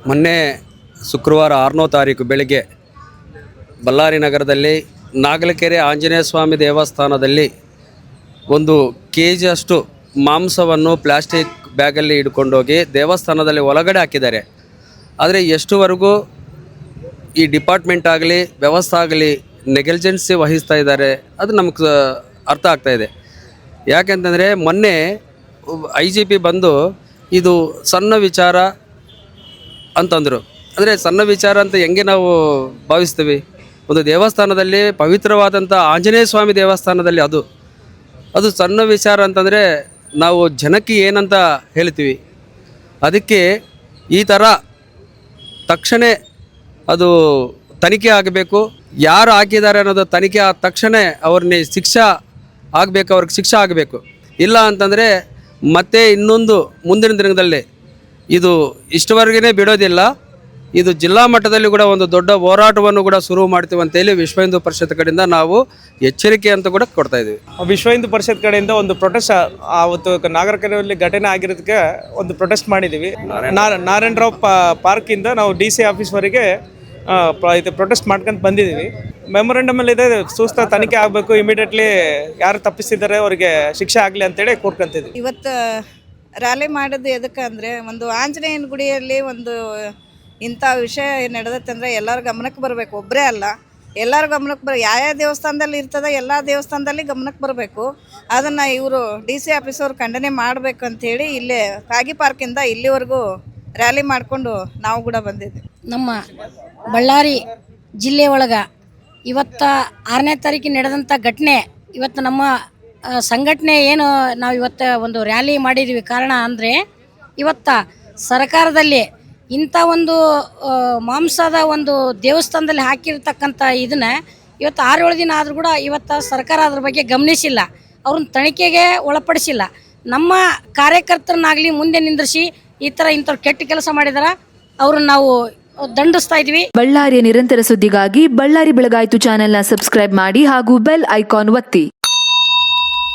ಮೊನ್ನೆ ಶುಕ್ರವಾರ 6ನೇ ತಾರೀಕು ಬೆಳಗ್ಗೆ ಬಳ್ಳಾರಿ ನಗರದಲ್ಲಿ ನಾಗಲಕೆರೆ ಆಂಜನೇಯ ಸ್ವಾಮಿ ದೇವಸ್ಥಾನದಲ್ಲಿ ಒಂದು KG ಅಷ್ಟು ಮಾಂಸವನ್ನು ಪ್ಲಾಸ್ಟಿಕ್ ಬ್ಯಾಗಲ್ಲಿ ಹಿಡ್ಕೊಂಡೋಗಿ ದೇವಸ್ಥಾನದಲ್ಲಿ ಒಳಗಡೆ ಹಾಕಿದ್ದಾರೆ. ಆದರೆ ಎಷ್ಟುವರೆಗೂ ಈ ಡಿಪಾರ್ಟ್ಮೆಂಟ್ ಆಗಲಿ ವ್ಯವಸ್ಥೆ ಆಗಲಿ ನೆಗ್ಲಿಜೆನ್ಸಿ ವಹಿಸ್ತಾ ಇದ್ದಾರೆ ಅದು ನಮಗೆ ಅರ್ಥ ಆಗ್ತಾಯಿದೆ. ಯಾಕೆಂತಂದರೆ ಮೊನ್ನೆ IGP ಬಂದು ಇದು ಸಣ್ಣ ವಿಚಾರ ಅಂತಂದರು. ಅಂದರೆ ಸಣ್ಣ ವಿಚಾರ ಅಂತ ಹೆಂಗೆ ನಾವು ಭಾವಿಸ್ತೀವಿ? ಒಂದು ದೇವಸ್ಥಾನದಲ್ಲಿ ಪವಿತ್ರವಾದಂಥ ಆಂಜನೇಯ ಸ್ವಾಮಿ ದೇವಸ್ಥಾನದಲ್ಲಿ ಅದು ಸಣ್ಣ ವಿಚಾರ ಅಂತಂದರೆ ನಾವು ಜನಕ್ಕೆ ಏನಂತ ಹೇಳ್ತೀವಿ? ಅದಕ್ಕೆ ಈ ಥರ ತಕ್ಷಣ ಅದು ತನಿಖೆ ಆಗಬೇಕು. ಯಾರು ಹಾಕಿದ್ದಾರೆ ಅನ್ನೋದು ತನಿಖೆ ಆದ ತಕ್ಷಣ ಅವ್ರನ್ನ ಅವ್ರಿಗೆ ಶಿಕ್ಷೆ ಆಗಬೇಕು. ಇಲ್ಲ ಅಂತಂದರೆ ಮತ್ತೆ ಮುಂದಿನ ದಿನದಲ್ಲಿ ಇದು ಇಷ್ಟವರೆಗೇ ಬಿಡೋದಿಲ್ಲ. ಇದು ಜಿಲ್ಲಾ ಮಟ್ಟದಲ್ಲಿ ಕೂಡ ಒಂದು ದೊಡ್ಡ ಹೋರಾಟವನ್ನು ಕೂಡ ಶುರು ಮಾಡ್ತೀವಿ ಅಂತೇಳಿ ವಿಶ್ವ ಹಿಂದೂ ಪರಿಷತ್ ಕಡೆಯಿಂದ ನಾವು ಎಚ್ಚರಿಕೆ ಅಂತ ಕೂಡ ಕೊಡ್ತಾ ಇದ್ದೀವಿ. ವಿಶ್ವ ಹಿಂದೂ ಪರಿಷತ್ ಕಡೆಯಿಂದ ಒಂದು ಪ್ರೊಟೆಸ್ಟ್ ಅವತ್ತು ನಾಗರಕೆರೆಯಲ್ಲಿ ಘಟನೆ ಆಗಿರೋದಕ್ಕೆ ಒಂದು ಪ್ರೊಟೆಸ್ಟ್ ಮಾಡಿದ್ದೀವಿ. ನಾರಾಯಣರಾವ್ ಪಾರ್ಕಿಂದ ನಾವು DC ಆಫೀಸ್ವರೆಗೆ ಇದು ಪ್ರೊಟೆಸ್ಟ್ ಮಾಡ್ಕೊಂಡು ಬಂದಿದ್ದೀವಿ. ಮೆಮೊರಂಡಮಲ್ಲಿ ಇದೆ, ಸೂಕ್ತ ತನಿಖೆ ಆಗಬೇಕು, ಇಮಿಡಿಯೇಟ್ಲಿ ಯಾರು ತಪ್ಪಿಸಿದ್ದಾರೆ ಅವರಿಗೆ ಶಿಕ್ಷೆ ಆಗಲಿ ಅಂತೇಳಿ ಕೋರ್ಕೊಂತಿದ್ವಿ. ಇವತ್ತು ರ್ಯಾಲಿ ಮಾಡೋದು ಎದಕ್ಕೆ ಅಂದರೆ, ಒಂದು ಆಂಜನೇಯನ ಗುಡಿಯಲ್ಲಿ ಒಂದು ಇಂಥ ವಿಷಯ ನಡೆದತ್ತೆ ಅಂದರೆ ಎಲ್ಲರ ಗಮನಕ್ಕೆ ಬರಬೇಕು. ಒಬ್ಬರೇ ಅಲ್ಲ, ಎಲ್ಲರ ಗಮನಕ್ಕೆ ಯಾವ ದೇವಸ್ಥಾನದಲ್ಲಿ ಇರ್ತದೆ ಎಲ್ಲ ದೇವಸ್ಥಾನದಲ್ಲಿ ಗಮನಕ್ಕೆ ಬರಬೇಕು. ಅದನ್ನು ಇವರು DC ಆಫೀಸವ್ರು ಖಂಡನೆ ಮಾಡಬೇಕು ಅಂಥೇಳಿ ಇಲ್ಲೇ ಕಾಗಿ ಪಾರ್ಕಿಂದ ಇಲ್ಲಿವರೆಗೂ ರ್ಯಾಲಿ ಮಾಡಿಕೊಂಡು ನಾವು ಕೂಡ ಬಂದಿದ್ವಿ. ನಮ್ಮ ಬಳ್ಳಾರಿ ಜಿಲ್ಲೆ ಒಳಗೆ ಇವತ್ತು 6ನೇ ತಾರೀಕಿಗೆ ನಡೆದಂಥ ಘಟನೆ, ಇವತ್ತು ನಮ್ಮ ಸಂಘಟನೆ ಏನು ನಾವು ಇವತ್ತು ಒಂದು ರ್ಯಾಲಿ ಮಾಡಿದ್ವಿ. ಕಾರಣ ಅಂದರೆ ಇವತ್ತು ಸರ್ಕಾರದಲ್ಲಿ ಇಂಥ ಒಂದು ಮಾಂಸದ ಒಂದು ದೇವಸ್ಥಾನದಲ್ಲಿ ಹಾಕಿರ್ತಕ್ಕಂಥ ಇದನ್ನು ಇವತ್ತು 6-7 ದಿನ ಆದರೂ ಕೂಡ ಇವತ್ತು ಸರ್ಕಾರ ಅದ್ರ ಬಗ್ಗೆ ಗಮನಿಸಿಲ್ಲ, ಅವ್ರನ್ನ ತನಿಖೆಗೆ ಒಳಪಡಿಸಿಲ್ಲ. ನಮ್ಮ ಕಾರ್ಯಕರ್ತರನ್ನಾಗಲಿ ಮುಂದೆ ನಿಂದ್ರಿಸಿ ಇಂಥವ್ರು ಕೆಟ್ಟ ಕೆಲಸ ಮಾಡಿದಾರೆ ಅವ್ರನ್ನ ನಾವು ದಂಡಿಸ್ತಾ ಇದ್ವಿ. ಬಳ್ಳಾರಿಯ ನಿರಂತರ ಸುದ್ದಿಗಾಗಿ ಬಳ್ಳಾರಿ ಬೆಳಗಾಯಿತು ಚಾನೆಲ್ನ ಸಬ್ಸ್ಕ್ರೈಬ್ ಮಾಡಿ ಹಾಗೂ ಬೆಲ್ ಐಕಾನ್ ಒತ್ತಿ.